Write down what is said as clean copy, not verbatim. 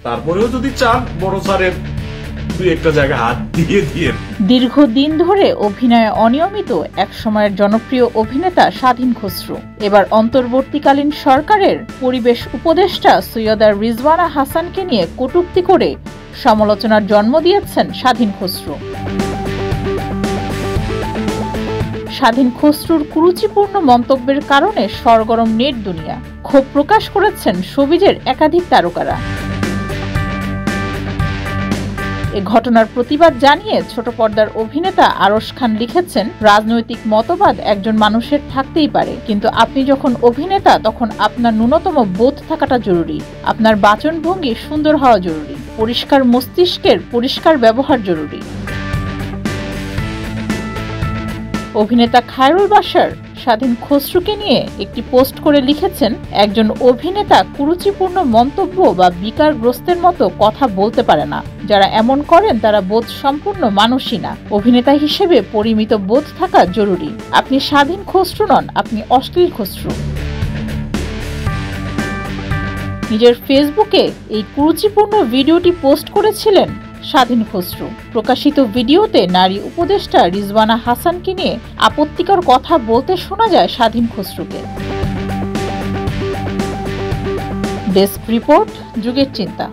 তারপরেও যদি চান বড় স্যারের দুই একটা জায়গা হাত দিয়ে দিয়ে। দীর্ঘদিন ধরে অভিনয়ে অনিয়মিত এক সময়ের জনপ্রিয় অভিনেতা স্বাধীন খসরু এবার অন্তর্বর্তীকালীন সরকারের পরিবেশ উপদেষ্টা সৈয়দা রিজওয়ানা হাসানকে নিয়ে কটূক্তি করে সমালোচনার জন্ম দিয়েছেন স্বাধীন খসরু। স্বাধীন খসরুর কুরুচিপূর্ণ মন্তব্যের কারণে সরগরম নেট দুনিয়া। ক্ষোভ প্রকাশ করেছেন শোবিজের একাধিক তারকারা। এ ঘটনার প্রতিবাদ জানিয়ে ছোট পর্দার অভিনেতা আরশ খান লিখেছেন, রাজনৈতিক মতবাদ একজন মানুষের থাকতেই পারে, কিন্তু আপনি যখন অভিনেতা তখন আপনার ন্যূনতম বোধ থাকাটা জরুরি। আপনার বাচনভঙ্গি সুন্দর হওয়া জরুরি। পরিষ্কার মস্তিষ্কের পরিষ্কার ব্যবহার জরুরি। অভিনেতা খায়রুল বাশার স্বাধীন খসরুকে নিয়ে একটি পোস্ট করে লিখেছেন, একজন অভিনেতা কুরুচিপূর্ণ মন্তব্য বা বিকারগ্রস্তের মতো কথা বলতে পারে না। যারা এমন করেন তারা বোধ সম্পূর্ণ মানুষই না। অভিনেতা হিসেবে পরিমিত বোধ থাকা জরুরি। আপনি স্বাধীন খসরু নন, আপনি অশ্লীল খসরু। নিজের ফেসবুকে এই কুরুচিপূর্ণ ভিডিওটি পোস্ট করেছিলেন স্বাধীন খসরু। প্রকাশিত ভিডিওতে নারী উপদেষ্টা রিজওয়ানা হাসানকে নিয়ে আপত্তিকর কথা বলতে শোনা যায় স্বাধীন খসরুকে। ডেস্ক রিপোর্ট, যুগের চিন্তা।